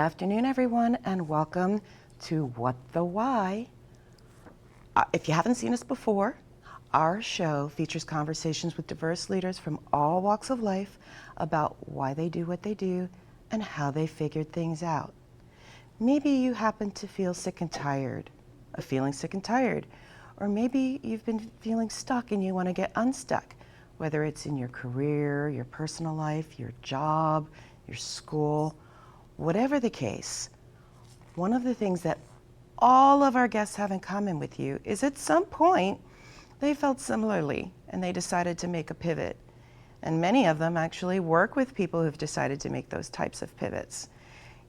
afternoon, everyone, and welcome to What the Why. If you haven't seen us before, our show features conversations with diverse leaders from all walks of life about why they do what they do and how they figured things out. Maybe you happen to feel sick and tired of feeling sick and tired, or maybe you've been feeling stuck and you want to get unstuck, whether it's in your career, your personal life, your job, your school. Whatever the case, one of the things that all of our guests have in common with you is at some point they felt similarly and they decided to make a pivot. And many of them actually work with people who've decided to make those types of pivots.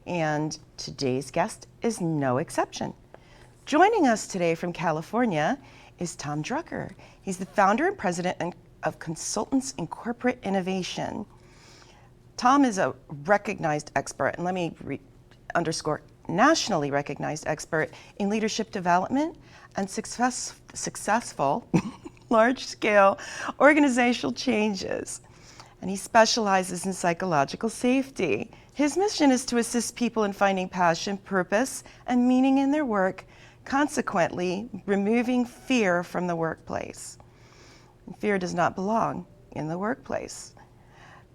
And today's guest is no exception. Joining us today from California is Tom Drucker. He's the founder and president of Consultants in Corporate Innovation. Tom is a recognized expert, and let me underscore, nationally recognized expert in leadership development and successful large-scale organizational changes. And he specializes in psychological safety. His mission is to assist people in finding passion, purpose, and meaning in their work, consequently removing fear from the workplace. Fear does not belong in the workplace.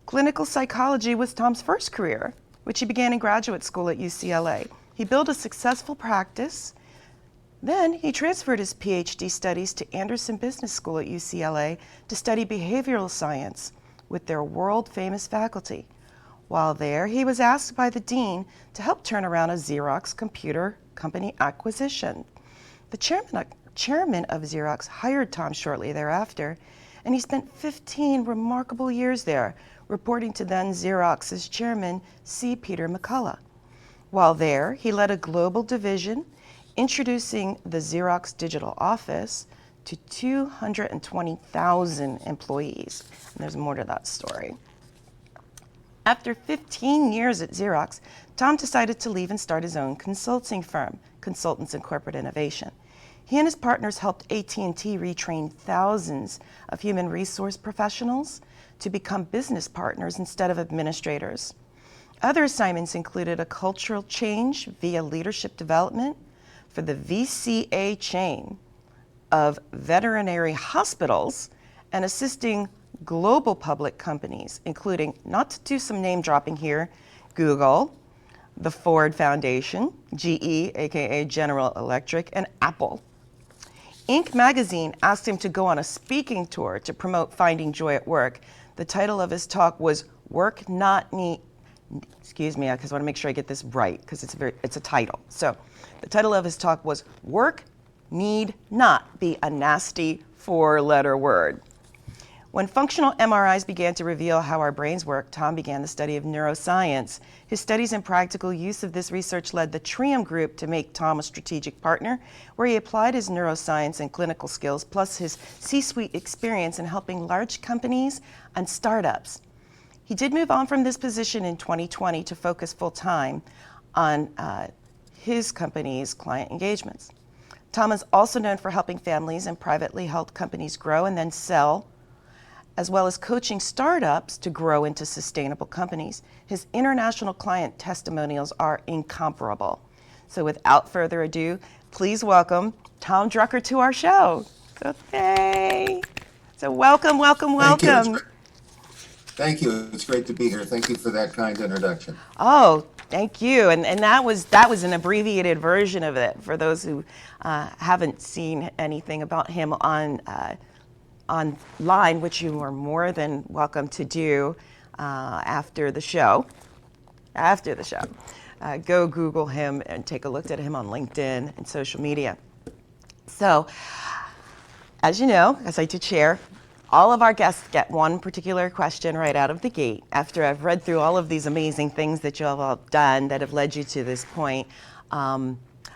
Clinical psychology was Tom's first career, which he began in graduate school at UCLA. He built a successful practice. Then he transferred his PhD studies to Anderson Business School at UCLA to study behavioral science with their world-famous faculty. While there, he was asked by the dean to help turn around a Xerox computer company acquisition. The chairman of Xerox hired Tom shortly thereafter, and he spent 15 remarkable years there, reporting to then Xerox's chairman, C. Peter McCullough. While there, he led a global division, introducing the Xerox Digital Office to 220,000 employees. And there's more to that story. After 15 years at Xerox, Tom decided to leave and start his own consulting firm, Consultants in Corporate Innovation. He and his partners helped AT&T retrain thousands of human resource professionals to become business partners instead of administrators. Other assignments included a cultural change via leadership development for the VCA chain of veterinary hospitals and assisting global public companies, including, not to do some name dropping here, Google, the Ford Foundation, GE, aka General Electric, and Apple. Inc. magazine asked him to go on a speaking tour to promote finding joy at work. The title of his talk was Work Not Need, excuse me, because I want to make sure I get this right, because it's a title. So the title of his talk was Work Need Not Be a Nasty Four-Letter Word. When functional MRIs began to reveal how our brains work, Tom began the study of neuroscience. His studies and practical use of this research led the Trium Group to make Tom a strategic partner, where he applied his neuroscience and clinical skills, plus his C-suite experience in helping large companies and startups. He did move on from this position in 2020 to focus full-time on his company's client engagements. Tom is also known for helping families and privately held companies grow and then sell, as well as coaching startups to grow into sustainable companies. His international client testimonials are incomparable. So without further ado, please welcome Tom Drucker to our show. Okay. So welcome. Thank you. It's great to be here. Thank you for that kind introduction. Oh, thank you. And that was an abbreviated version of it for those who haven't seen anything about him online, which you are more than welcome to do after the show. Go Google him and take a look at him on LinkedIn and social media. So, as you know, as I did share, all of our guests get one particular question right out of the gate. After I've read through all of these amazing things that you have all done that have led you to this point, I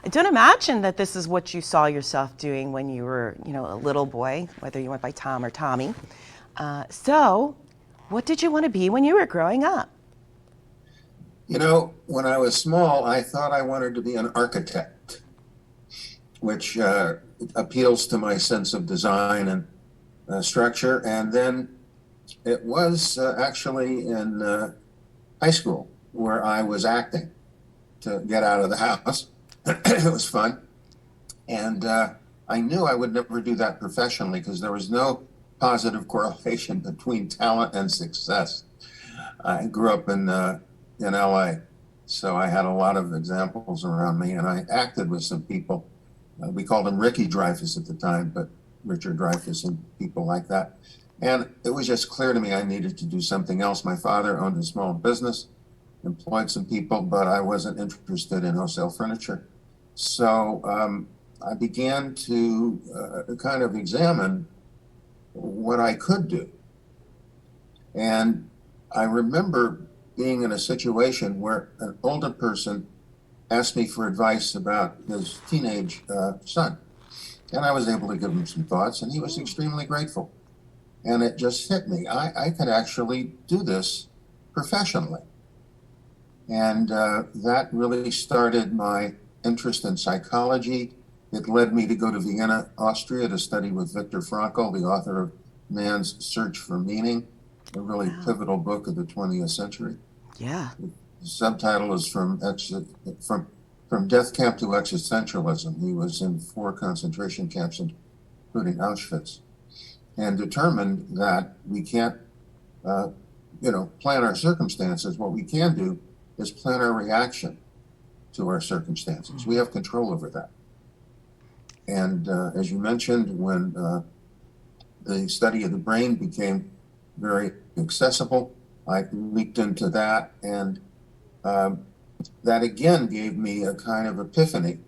don't imagine that this is what you saw yourself doing when you were, a little boy, whether you went by Tom or Tommy. So, what did you want to be when you were growing up? When I was small, I thought I wanted to be an architect, which appeals to my sense of design and structure. And then it was actually in high school where I was acting. to get out of the house. It was fun. And I knew I would never do that professionally because there was no positive correlation between talent and success. I grew up in LA, so I had a lot of examples around me, and I acted with some people. We called him Ricky Dreyfuss at the time, but Richard Dreyfuss and people like that. And it was just clear to me I needed to do something else. My father owned a small business, employed some people, but I wasn't interested in wholesale furniture. So I began to kind of examine what I could do. And I remember being in a situation where an older person asked me for advice about his teenage son. And I was able to give him some thoughts, and he was extremely grateful. And it just hit me. I could actually do this professionally. And that really started my interest in psychology. It led me to go to Vienna, Austria to study with Viktor Frankl, the author of Man's Search for Meaning, a really pivotal book of the 20th century. Yeah. The subtitle is From Death Camp to Existentialism. He was in 4 concentration camps, including Auschwitz, and determined that we can't, plan our circumstances. What we can do is plan our reaction to our circumstances. Mm-hmm. We have control over that. And as you mentioned, when the study of the brain became very accessible, I leaped into that, and that again gave me a kind of epiphany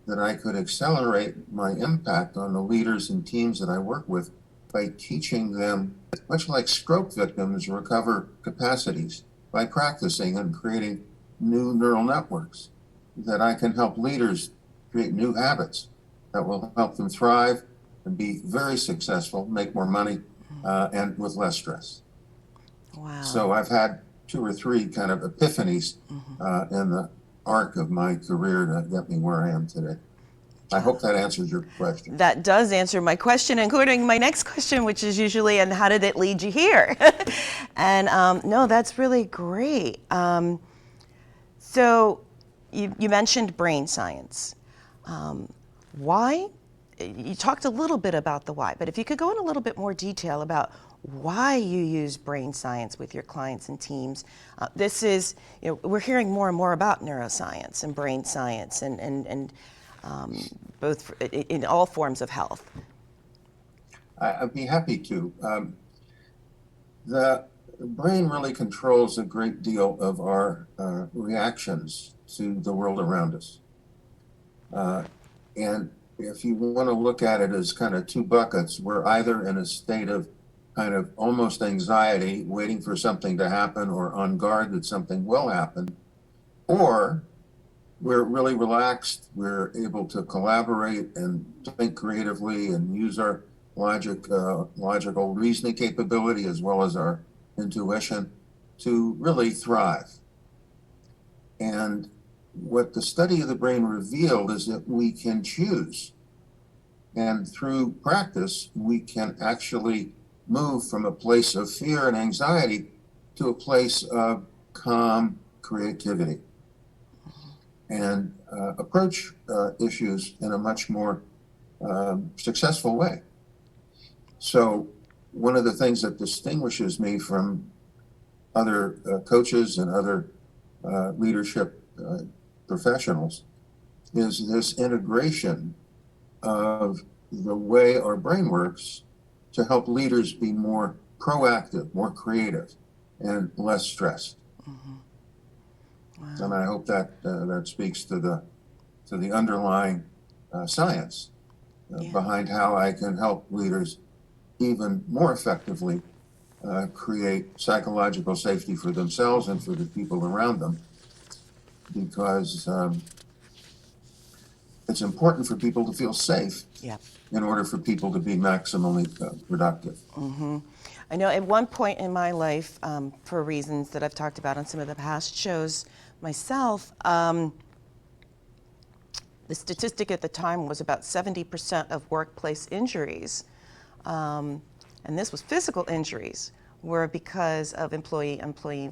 that I could accelerate my impact on the leaders and teams that I work with by teaching them, much like stroke victims recover capacities, by practicing and creating new neural networks, that I can help leaders create new habits that will help them thrive and be very successful, make more money, and with less stress. Wow. So I've had 2 or 3 kind of epiphanies in the arc of my career to get me where I am today. I hope that answers your question. That does answer my question, including my next question, which is usually, and how did it lead you here? And no, that's really great. So you mentioned brain science. Why? You talked a little bit about the why, but if you could go in a little bit more detail about why you use brain science with your clients and teams. This is, we're hearing more and more about neuroscience and brain science and both in all forms of health. I'd be happy to. The brain really controls a great deal of our reactions to the world around us. And if you want to look at it as kind of 2 buckets, we're either in a state of kind of almost anxiety, waiting for something to happen or on guard that something will happen, or we're really relaxed, we're able to collaborate and think creatively and use our logical reasoning capability as well as our intuition to really thrive. And what the study of the brain revealed is that we can choose. And through practice, we can actually move from a place of fear and anxiety to a place of calm creativity and approach issues in a much more successful way. So one of the things that distinguishes me from other coaches and other leadership professionals is this integration of the way our brain works to help leaders be more proactive, more creative, and less stressed. Mm-hmm. Wow. And I hope that that speaks to the underlying science behind how I can help leaders even more effectively create psychological safety for themselves and for the people around them, because it's important for people to feel safe in order for people to be maximally productive. Mm-hmm. I know at one point in my life, for reasons that I've talked about on some of the past shows myself, the statistic at the time was about 70% of workplace injuries, and this was physical injuries, were because of employee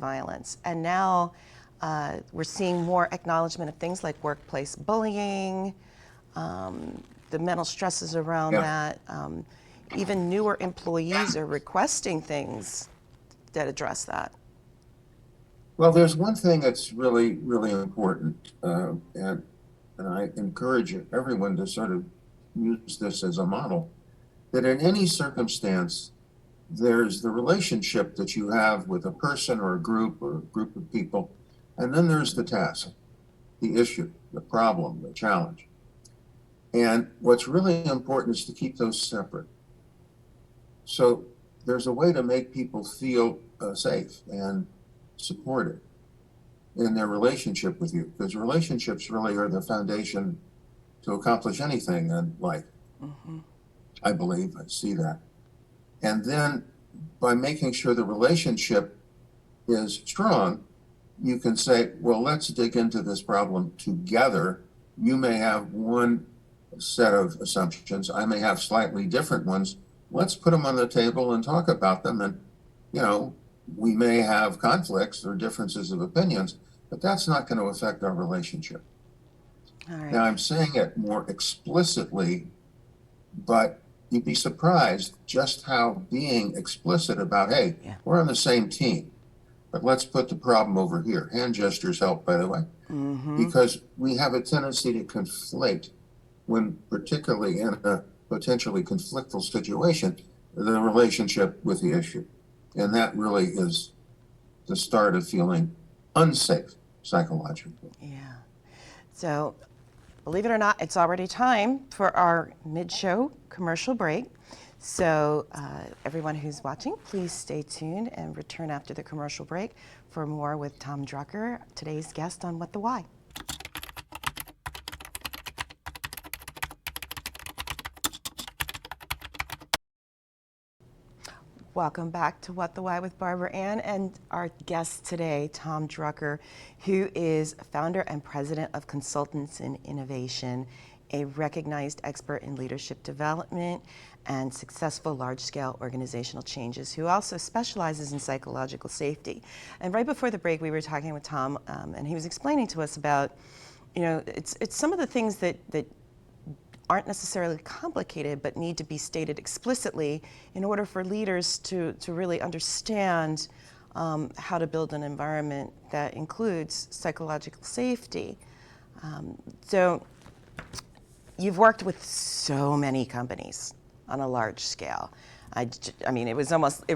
violence. And now We're seeing more acknowledgement of things like workplace bullying, the mental stresses around Yeah. that. Even newer employees are requesting things that address that. Well, there's one thing that's really, really important, and I encourage everyone to sort of use this as a model, that in any circumstance, there's the relationship that you have with a person or a group of people, and then there's the task, the issue, the problem, the challenge. And what's really important is to keep those separate. So there's a way to make people feel safe and supported in their relationship with you, because relationships really are the foundation to accomplish anything in life. Mm-hmm. I believe, I see that. And then by making sure the relationship is strong, you can say, well, let's dig into this problem together. You may have one set of assumptions, I may have slightly different ones. Let's put them on the table and talk about them. And, you know, we may have conflicts or differences of opinions, but that's not going to affect our relationship. All right. Now, I'm saying it more explicitly, but you'd be surprised just how being explicit about, hey, Yeah. we're on the same team, but let's put the problem over here. Hand gestures help, by the way, because we have a tendency to conflate when, particularly in a potentially conflictual situation, the relationship with the issue. And that really is the start of feeling unsafe psychologically. Yeah. So, believe it or not, it's already time for our mid-show commercial break. So, everyone who's watching, please stay tuned and return after the commercial break for more with Tom Drucker, today's guest on What the Why. Welcome back to What the Why with Barbara Ann and our guest today, Tom Drucker, who is founder and president of Consultants in Innovation, a recognized expert in leadership development and successful large-scale organizational changes, who also specializes in psychological safety. And right before the break, we were talking with Tom, and he was explaining to us about, you know, it's some of the things that aren't necessarily complicated, but need to be stated explicitly in order for leaders to really understand how to build an environment that includes psychological safety. So you've worked with so many companies on a large scale. I mean, it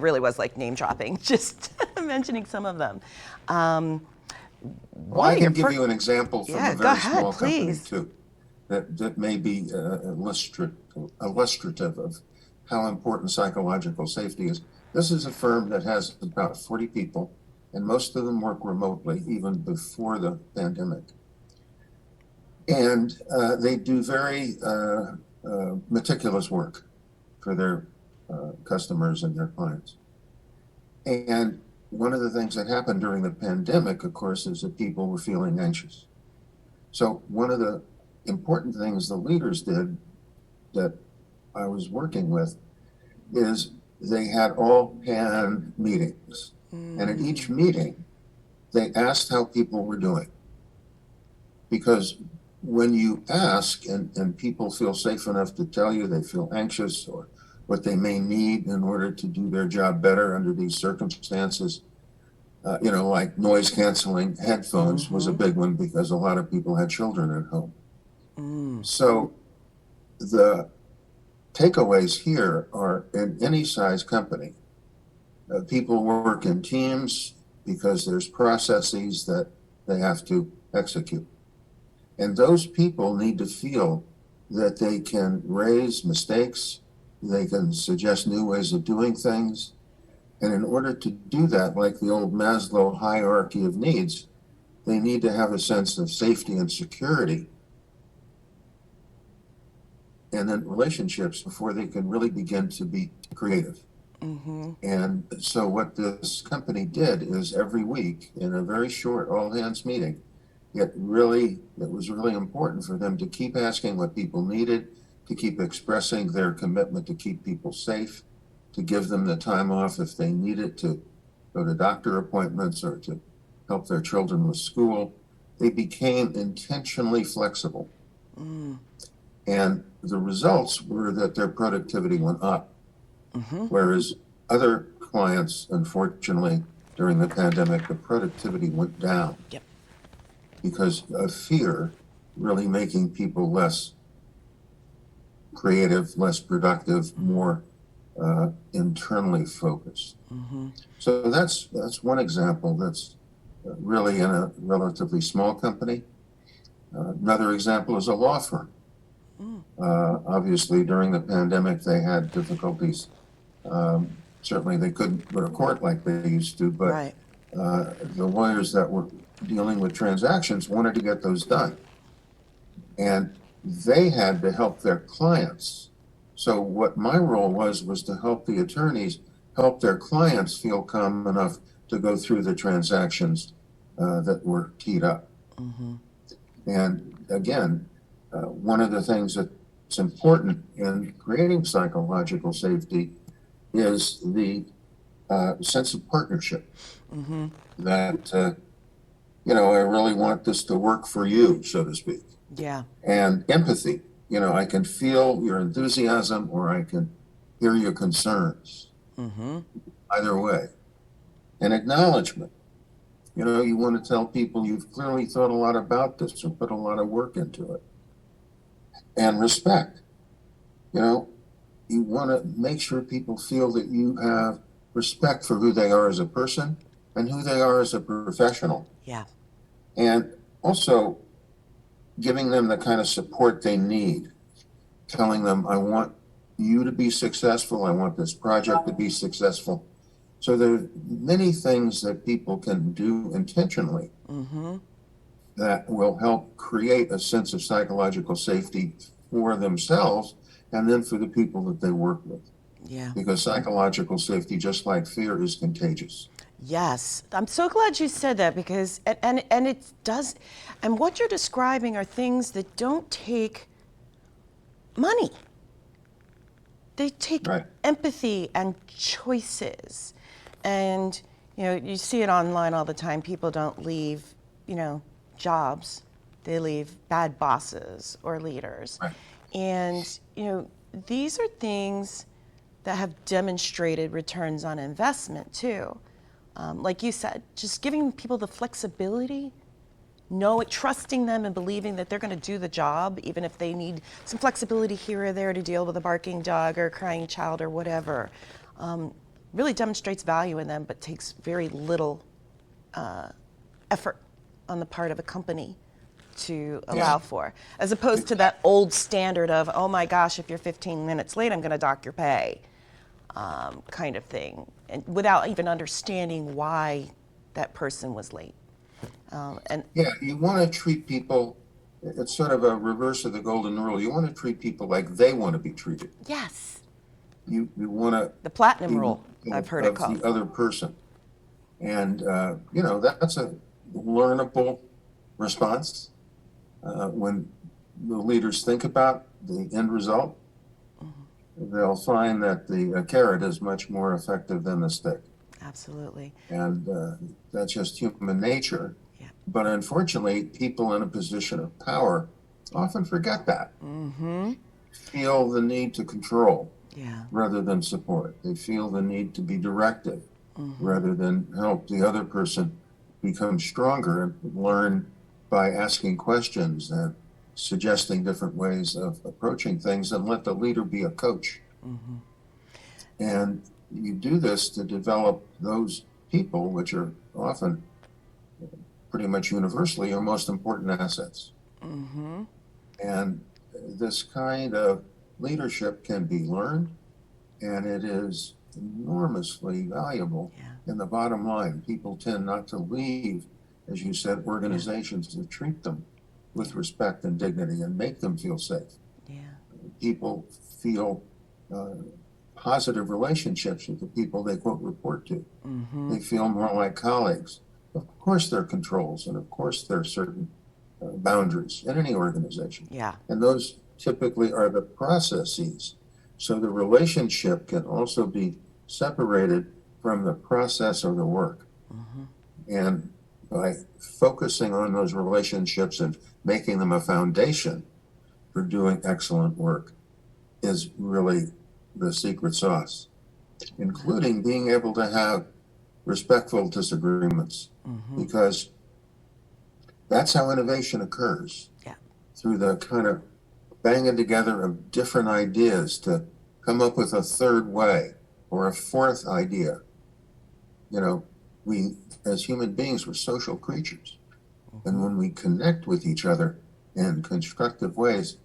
really was like name dropping, just mentioning some of them. Well, I can give you an example from a very small company please. too, that may be illustrative of how important psychological safety is. This is a firm that has about 40 people, and most of them work remotely, even before the pandemic. And they do very meticulous work for their customers and their clients. And one of the things that happened during the pandemic, of course, is that people were feeling anxious. So one of the important things the leaders did that I was working with is they had all hand meetings. And at each meeting, they asked how people were doing. Because when you ask and people feel safe enough to tell you they feel anxious or what they may need in order to do their job better under these circumstances, you know, like noise canceling headphones was a big one because a lot of people had children at home. So the takeaways here are, in any size company, people work in teams because there's processes that they have to execute. And those people need to feel that they can raise mistakes, they can suggest new ways of doing things. And in order to do that, like the old Maslow hierarchy of needs, they need to have a sense of safety and security, and then relationships before they can really begin to be creative. And so what this company did is every week in a very short all hands meeting, it was really important for them to keep asking what people needed, to keep expressing their commitment to keep people safe, to give them the time off if they needed to go to doctor appointments or to help their children with school. They became intentionally flexible. And the results were that their productivity went up. Whereas other clients, unfortunately, during the pandemic, the productivity went down. Yep. Because of fear really making people less creative, less productive, more internally focused. So that's one example that's really in a relatively small company. Another example is a law firm. Obviously, during the pandemic, they had difficulties. Certainly, they couldn't go to court like they used to, but Right. the lawyers that were dealing with transactions wanted to get those done. And they had to help their clients. So what my role was to help the attorneys help their clients feel calm enough to go through the transactions that were teed up. And again, one of the things that's important in creating psychological safety is the sense of partnership. That, I really want this to work for you, so to speak. Yeah. And empathy. I can feel your enthusiasm or I can hear your concerns. Either way. And acknowledgement. You want to tell people you've clearly thought a lot about this and put a lot of work into it. And respect. You want to make sure people feel that you have respect for who they are as a person and who they are as a professional. Yeah. And also giving them the kind of support they need, telling them, I want you to be successful, I want this project to be successful. So there are many things that people can do intentionally that will help create a sense of psychological safety for themselves and then for the people that they work with. Yeah. Because psychological safety, just like fear, is contagious. Yes, I'm so glad you said that because, and it does, and what you're describing are things that don't take money. They take Right. empathy and choices. And, you see it online all the time. People don't leave, jobs. They leave bad bosses or leaders. Right. And, these are things that have demonstrated returns on investment too. Like you said, just giving people the flexibility, trusting them and believing that they're going to do the job, even if they need some flexibility here or there to deal with a barking dog or a crying child or whatever, really demonstrates value in them, but takes very little effort on the part of a company to allow for, as opposed to that old standard of, oh my gosh, if you're 15 minutes late, I'm going to dock your pay. Kind of thing, and without even understanding why that person was late. You want to treat people, it's sort of a reverse of the golden rule. You want to treat people like they want to be treated. Yes. You want to The platinum rule, I've heard it called. The other person. And, that's a learnable response. When the leaders think about the end result, they'll find that the carrot is much more effective than the stick. Absolutely. And that's just human nature. Yeah. But unfortunately, people in a position of power often forget that. Feel the need to control rather than support. They feel the need to be directive rather than help the other person become stronger and learn by asking questions and suggesting different ways of approaching things, and let the leader be a coach. And you do this to develop those people, which are often pretty much universally your most important assets. And this kind of leadership can be learned, and it is enormously valuable. In the bottom line, people tend not to leave, as you said, organizations to treat them with respect and dignity and make them feel safe. People feel positive relationships with the people they quote report to. They feel more like colleagues. Of course there are controls, and of course there are certain boundaries in any organization. And those typically are the processes. So the relationship can also be separated from the process or the work. And by focusing on those relationships and making them a foundation for doing excellent work is really the secret sauce, including being able to have respectful disagreements, because that's how innovation occurs, Yeah. through the kind of banging together of different ideas to come up with a third way or a fourth idea. You know, we, as human beings, we're social creatures. And when we connect with each other in constructive ways,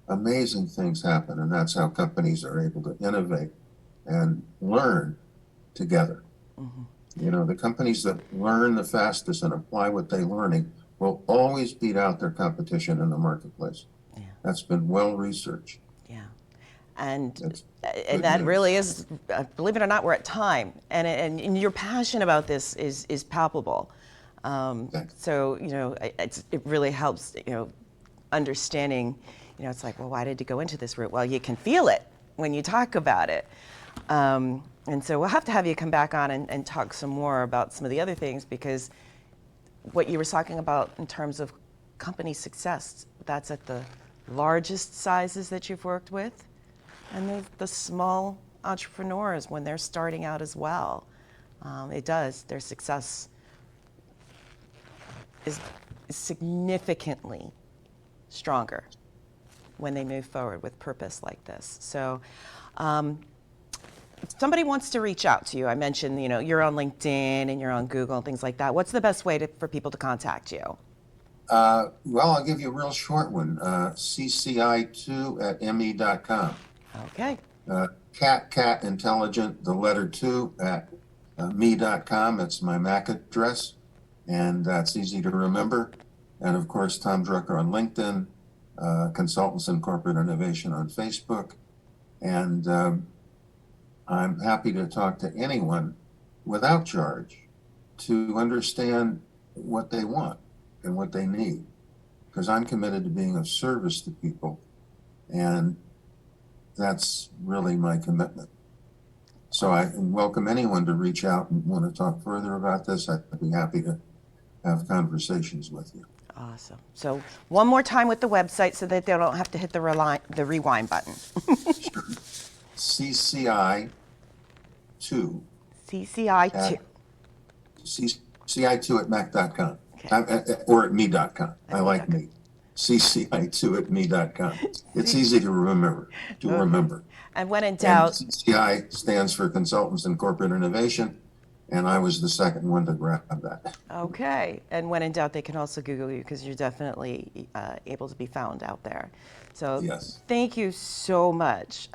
amazing things happen. And that's how companies are able to innovate and learn together. You know, the companies that learn the fastest and apply what they're learning will always beat out their competition in the marketplace. Yeah. That's been well researched. Yeah. And That's and good that news. really is, believe it or not, we're at time, and your passion about this is palpable. Thanks. So you know, it really helps, you know, understanding. You know, it's like, well, why did you go into this route? Well, you can feel it when you talk about it. And so we'll have to have you come back on and talk some more about some of the other things, because what you were talking about in terms of company success, that's at the largest sizes that you've worked with, and the small entrepreneurs when they're starting out as well. Their success is significantly stronger when they move forward with purpose like this. So if somebody wants to reach out to you, I mentioned, you know, you're on LinkedIn and you're on Google and things like that. What's the best way for people to contact you? Well, I'll give you a real short one. cci2@me.com. Okay. Cat intelligent, the letter 2 at me.com. It's my MAC address, and that's easy to remember. And of course, Tom Drucker on LinkedIn, Consultants in Corporate Innovation on Facebook. And I'm happy to talk to anyone without charge to understand what they want and what they need, because I'm committed to being of service to people, and that's really my commitment. So I welcome anyone to reach out and want to talk further about this. I'd be happy to have conversations with you. Awesome. So one more time with the website so that they don't have to hit the rewind button. CCI2. CCI2. CCI2 at mac.com. Okay. Or at me.com. I like me. CCI2 at me.com. It's easy to remember. And when in And doubt, CCI stands for Consultants in Corporate Innovation, and I was the second one to grab that. okay. And when in doubt, they can also Google you, because you're definitely able to be found out there. So Yes. thank you so much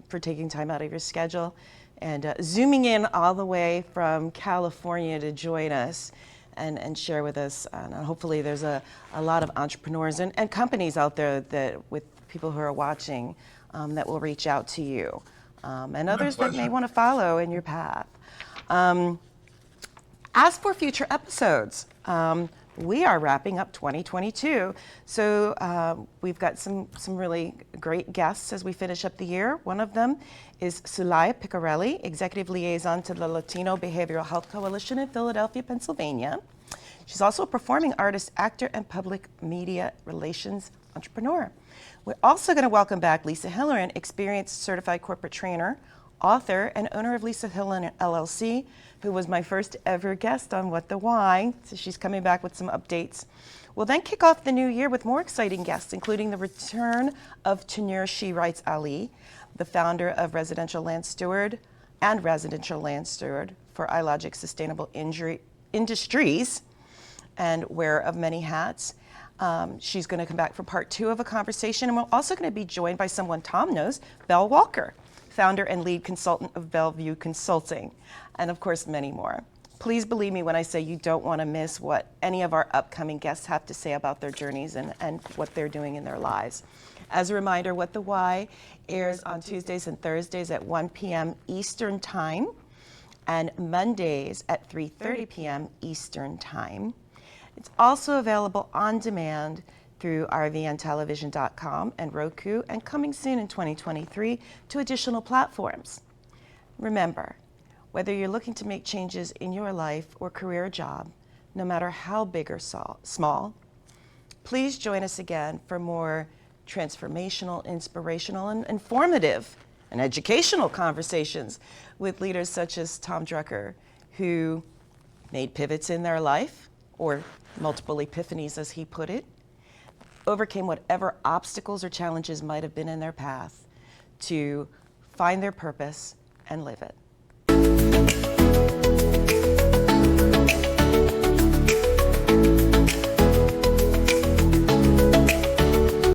for taking time out of your schedule and zooming in all the way from California to join us and share with us. And hopefully there's a lot of entrepreneurs and companies out there that, with people who are watching, that will reach out to you, and others that may pleasure. want to follow in your path. As for future episodes, we are wrapping up 2022, so we've got some really great guests as we finish up the year. One of them is Sulaya Picarelli, Executive Liaison to the Latino Behavioral Health Coalition in Philadelphia, Pennsylvania. She's also a performing artist, actor, and public media relations entrepreneur. We're also going to welcome back Lisa Hillerin, experienced certified corporate trainer, author, and owner of Lisa Hillerin LLC, who was my first ever guest on What the Why. So she's coming back with some updates. We'll then kick off the new year with more exciting guests, including the return of Tanur She Writes Ali, the founder of Residential Land Steward for iLogic Sustainable Industries, and wearer of many hats. She's going to come back for part 2 of a conversation, and we're also going to be joined by someone Tom knows, Belle Walker, founder and lead consultant of Bellevue Consulting, and of course many more. Please believe me when I say you don't want to miss what any of our upcoming guests have to say about their journeys and what they're doing in their lives. As a reminder, What the Why airs on Tuesdays and Thursdays at 1 p.m. Eastern Time, and Mondays at 3:30 p.m. Eastern Time. It's also available on demand through rvntelevision.com and Roku, and coming soon in 2023 to additional platforms. Remember, whether you're looking to make changes in your life or career or job, no matter how big or small. Please join us again for more transformational, inspirational, and informative and educational conversations with leaders such as Tom Drucker, who made pivots in their life, or multiple epiphanies as he put it, overcame whatever obstacles or challenges might have been in their path to find their purpose and live it.